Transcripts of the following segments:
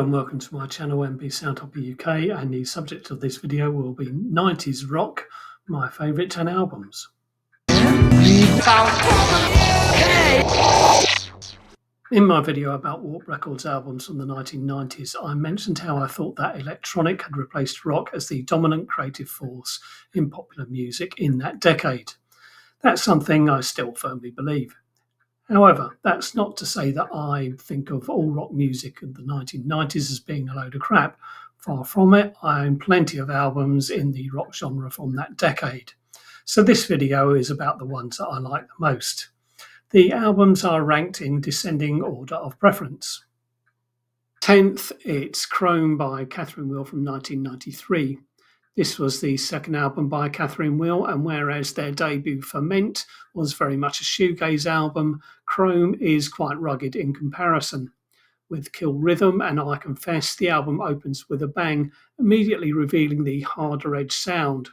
and welcome to my channel MB Soundtopper UK, and the subject of this video will be 90s rock, my favourite 10 albums. In my video about Warp Records albums from the 1990s, I mentioned how I thought that electronic had replaced rock as the dominant creative force in popular music in that decade. That's something I still firmly believe. However, that's not to say that I think of all rock music in the 1990s as being a load of crap. Far from it. I own plenty of albums in the rock genre from that decade. So this video is about the ones that I like the most. The albums are ranked in descending order of preference. 10th, it's Chrome by Catherine Wheel from 1993. This was the second album by Catherine Wheel, and whereas their debut Ferment was very much a shoegaze album, Chrome is quite rugged in comparison. With Kill Rhythm and I Confess, the album opens with a bang, immediately revealing the harder-edged sound.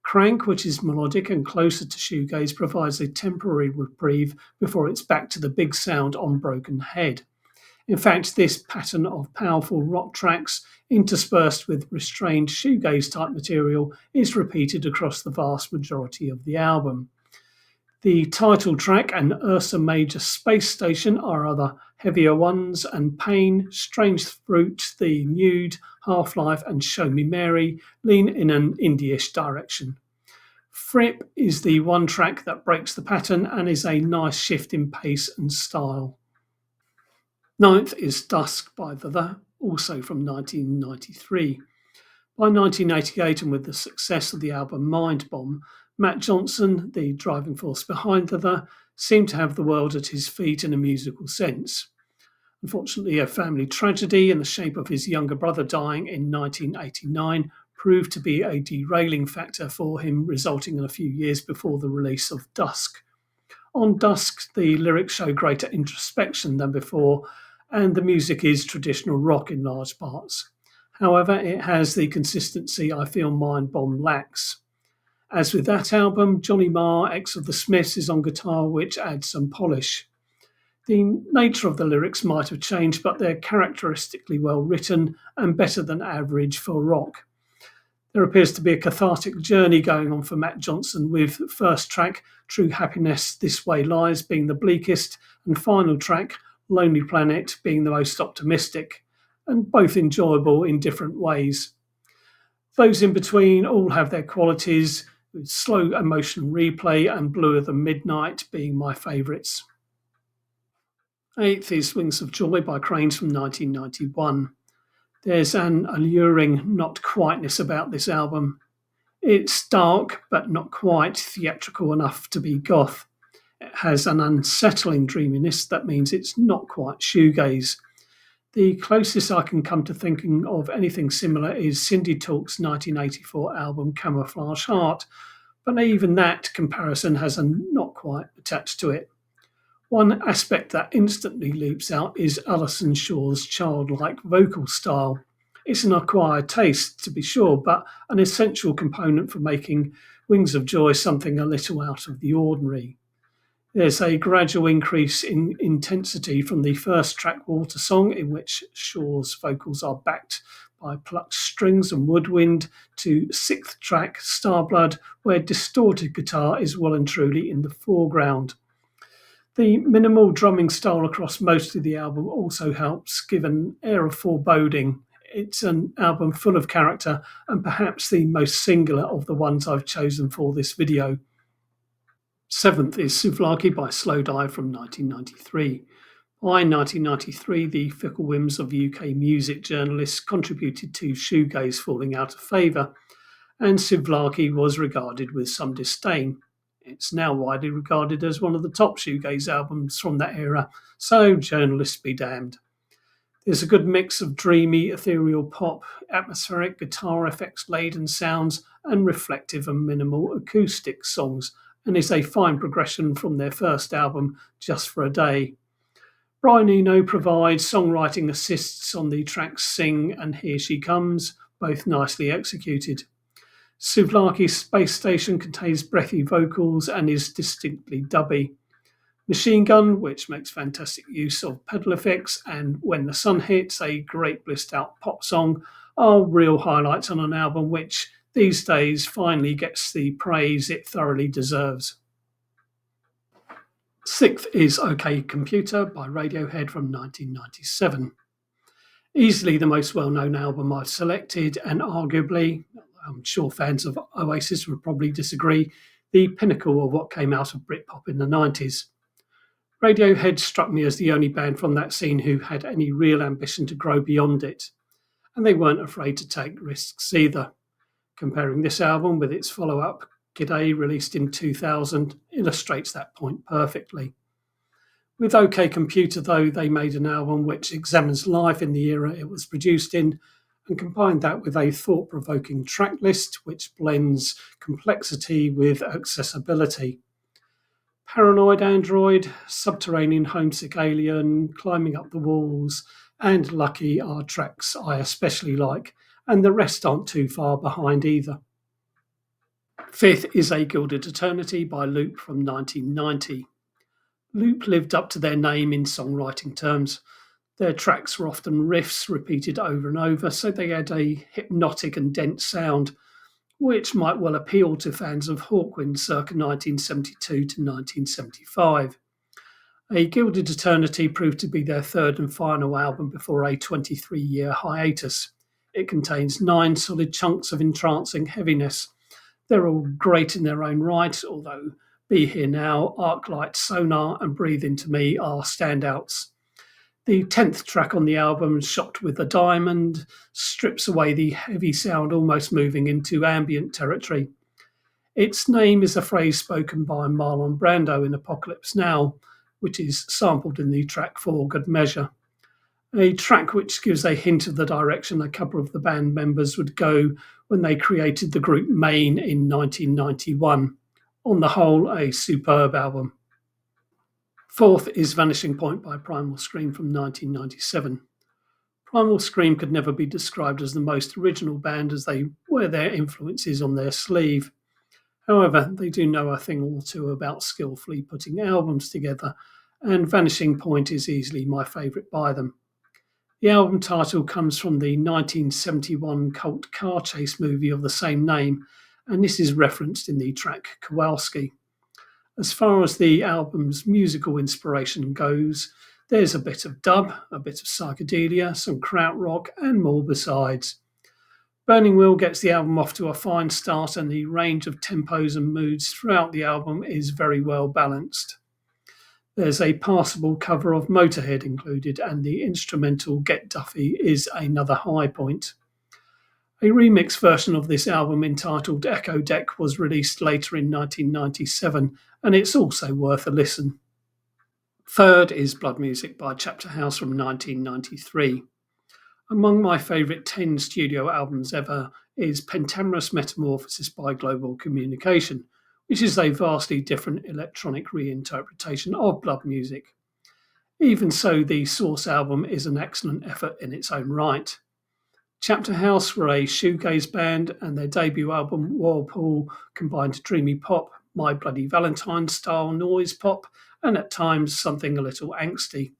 Crank, which is melodic and closer to shoegaze, provides a temporary reprieve before it's back to the big sound on Broken Head. In fact, this pattern of powerful rock tracks interspersed with restrained shoegaze-type material is repeated across the vast majority of the album. The title track and Ursa Major Space Station are other heavier ones, and Pain, Strange Fruit, The Nude, Half-Life and Show Me Mary lean in an indie-ish direction. Fripp is the one track that breaks the pattern and is a nice shift in pace and style. 9th is Dusk by The, also from 1993. By 1988, and with the success of the album Mind Bomb, Matt Johnson, the driving force behind The, seemed to have the world at his feet in a musical sense. Unfortunately, a family tragedy in the shape of his younger brother dying in 1989 proved to be a derailing factor for him, resulting in a few years before the release of Dusk. On Dusk, the lyrics show greater introspection than before, and the music is traditional rock in large parts. However, it has the consistency I feel Mind Bomb lacks. As with that album, Johnny Marr, ex of the Smiths, is on guitar, which adds some polish. The nature of the lyrics might have changed, but they're characteristically well written and better than average for rock. There appears to be a cathartic journey going on for Matt Johnson, with first track, True Happiness This Way Lies, being the bleakest, and final track, Lonely Planet, being the most optimistic, and both enjoyable in different ways. Those in between all have their qualities, with Slow Emotional Replay and Bluer Than Midnight being my favourites. 8th is Wings of Joy by Cranes from 1991. There's an alluring not-quiteness about this album. It's dark, but not quite theatrical enough to be goth. It has an unsettling dreaminess that means it's not quite shoegaze. The closest I can come to thinking of anything similar is Cindy Talk's 1984 album Camouflage Heart, but even that comparison has a not quite attached to it. One aspect that instantly leaps out is Alison Shaw's childlike vocal style. It's an acquired taste, to be sure, but an essential component for making Wings of Joy something a little out of the ordinary. There's a gradual increase in intensity from the first track, Water Song, in which Shaw's vocals are backed by plucked strings and woodwind, to 6th track, Starblood, where distorted guitar is well and truly in the foreground. The minimal drumming style across most of the album also helps give an air of foreboding. It's an album full of character and perhaps the most singular of the ones I've chosen for this video. 7th is Souvlaki by Slowdive from 1993. By 1993, the fickle whims of UK music journalists contributed to shoegaze falling out of favour, and Souvlaki was regarded with some disdain. It's now widely regarded as one of the top shoegaze albums from that era, so journalists be damned. There's a good mix of dreamy, ethereal pop, atmospheric guitar effects-laden sounds, and reflective and minimal acoustic songs, and is a fine progression from their first album, Just for a Day. Brian Eno provides songwriting assists on the tracks Sing and Here She Comes, both nicely executed. Souvlaki's Space Station contains breathy vocals and is distinctly dubby. Machine Gun, which makes fantastic use of pedal effects, and When the Sun Hits, a great blissed out pop song, are real highlights on an album which these days finally gets the praise it thoroughly deserves. Sixth is OK Computer by Radiohead from 1997. Easily the most well known album I've selected, and arguably, I'm sure fans of Oasis would probably disagree, the pinnacle of what came out of Britpop in the 90s. Radiohead struck me as the only band from that scene who had any real ambition to grow beyond it, and they weren't afraid to take risks either. Comparing this album with its follow up, G'day, released in 2000, illustrates that point perfectly. With OK Computer, though, they made an album which examines life in the era it was produced in and combined that with a thought provoking track list which blends complexity with accessibility. Paranoid Android, Subterranean Homesick Alien, Climbing Up the Walls, and Lucky are tracks I especially like, and the rest aren't too far behind either. Fifth is A Gilded Eternity by Loop from 1990. Loop lived up to their name in songwriting terms. Their tracks were often riffs repeated over and over, so they had a hypnotic and dense sound, which might well appeal to fans of Hawkwind circa 1972 to 1975. A Gilded Eternity proved to be their third and final album before a 23-year hiatus. It contains 9 solid chunks of entrancing heaviness. They're all great in their own right, although Be Here Now, Arclight, Sonar, and Breathe Into Me are standouts. The 10th track on the album, Shot with a Diamond, strips away the heavy sound, almost moving into ambient territory. Its name is a phrase spoken by Marlon Brando in Apocalypse Now, which is sampled in the track For Good Measure. A track which gives a hint of the direction a couple of the band members would go when they created the group Maine in 1991. On the whole, a superb album. Fourth is Vanishing Point by Primal Scream from 1997. Primal Scream could never be described as the most original band, as they wear their influences on their sleeve. However, they do know a thing or two about skillfully putting albums together, and Vanishing Point is easily my favourite by them. The album title comes from the 1971 cult car chase movie of the same name, and this is referenced in the track Kowalski. As far as the album's musical inspiration goes, there's a bit of dub, a bit of psychedelia, some krautrock, and more besides. Burning Wheel gets the album off to a fine start, and the range of tempos and moods throughout the album is very well balanced. There's a passable cover of Motorhead included, and the instrumental Get Duffy is another high point. A remix version of this album entitled Echo Deck was released later in 1997, and it's also worth a listen. Third is Blood Music by Chapterhouse from 1993. Among my favourite 10 studio albums ever is Pentamerous Metamorphosis by Global Communication, which is a vastly different electronic reinterpretation of Blood Music. Even so, the Source album is an excellent effort in its own right. Chapterhouse were a shoegaze band, and their debut album, Whirlpool, combined dreamy pop, My Bloody Valentine style noise pop, and at times something a little angsty.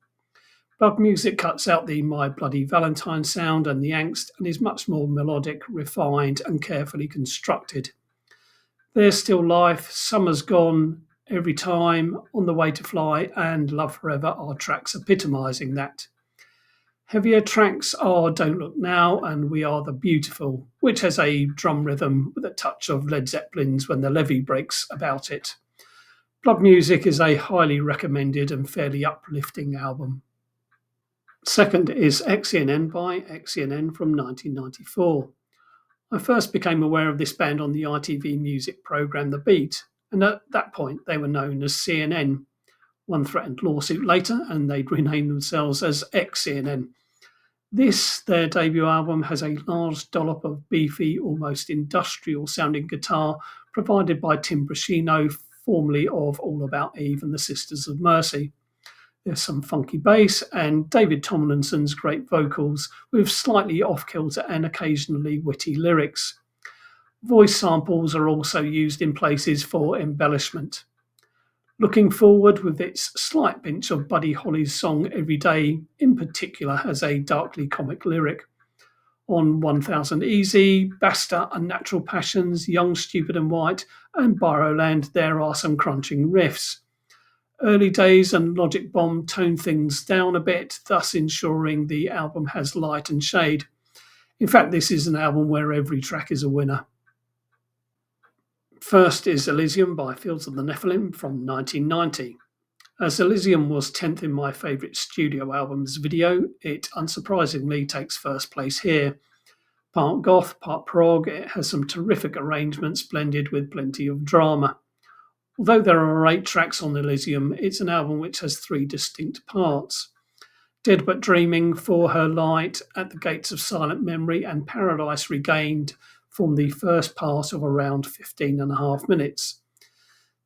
Blood Music cuts out the My Bloody Valentine sound and the angst, and is much more melodic, refined, and carefully constructed. There's Still Life, Summer's Gone, Every Time, On the Way to Fly, and Love Forever are tracks epitomising that. Heavier tracks are Don't Look Now and We Are the Beautiful, which has a drum rhythm with a touch of Led Zeppelin's When the Levee Breaks about it. Blood Music is a highly recommended and fairly uplifting album. Second is XCNN by XCNN from 1994. I first became aware of this band on the ITV music programme The Beat, and at that point they were known as CNN. One threatened lawsuit later, and they'd renamed themselves as XCNN. This, their debut album, has a large dollop of beefy, almost industrial-sounding guitar provided by Tim Brascino, formerly of All About Eve and the Sisters of Mercy. There's some funky bass and David Tomlinson's great vocals with slightly off-kilter and occasionally witty lyrics. Voice samples are also used in places for embellishment. Looking Forward, with its slight pinch of Buddy Holly's song Every Day, in particular, has a darkly comic lyric. On 1000 Easy, Basta, Unnatural Passions, Young, Stupid and White, and Borrowland, there are some crunching riffs. Early Days and Logic Bomb tone things down a bit, thus ensuring the album has light and shade. In fact, this is an album where every track is a winner. First is Elysium by Fields of the Nephilim from 1990. As Elysium was 10th in my favourite studio albums video, it unsurprisingly takes first place here. Part goth, part prog, it has some terrific arrangements blended with plenty of drama. Although there are 8 tracks on Elysium, it's an album which has 3 distinct parts. Dead But Dreaming, For Her Light, At the Gates of Silent Memory, and Paradise Regained form the first part of around 15.5 minutes.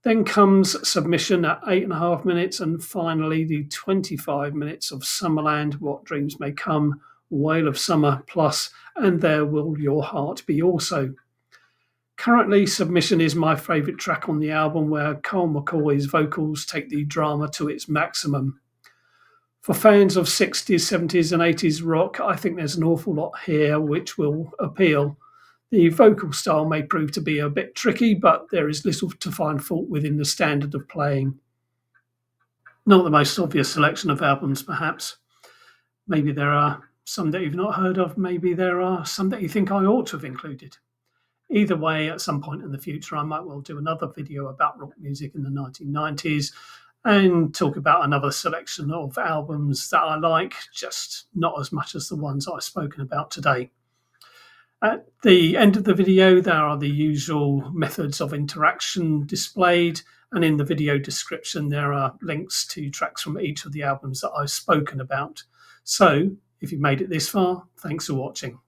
Then comes Submission at 8.5 minutes, and finally the 25 minutes of Summerland, What Dreams May Come, Wail of Summer Plus, and There Will Your Heart Be Also. Currently, Submission is my favourite track on the album, where Carl McCoy's vocals take the drama to its maximum. For fans of 60s, 70s and 80s rock, I think there's an awful lot here which will appeal. The vocal style may prove to be a bit tricky, but there is little to find fault with in the standard of playing. Not the most obvious selection of albums, perhaps. Maybe there are some that you've not heard of, maybe there are some that you think I ought to have included. Either way, at some point in the future, I might well do another video about rock music in the 1990s and talk about another selection of albums that I like, just not as much as the ones I've spoken about today. At the end of the video, there are the usual methods of interaction displayed, and in the video description, there are links to tracks from each of the albums that I've spoken about. So, if you've made it this far, thanks for watching.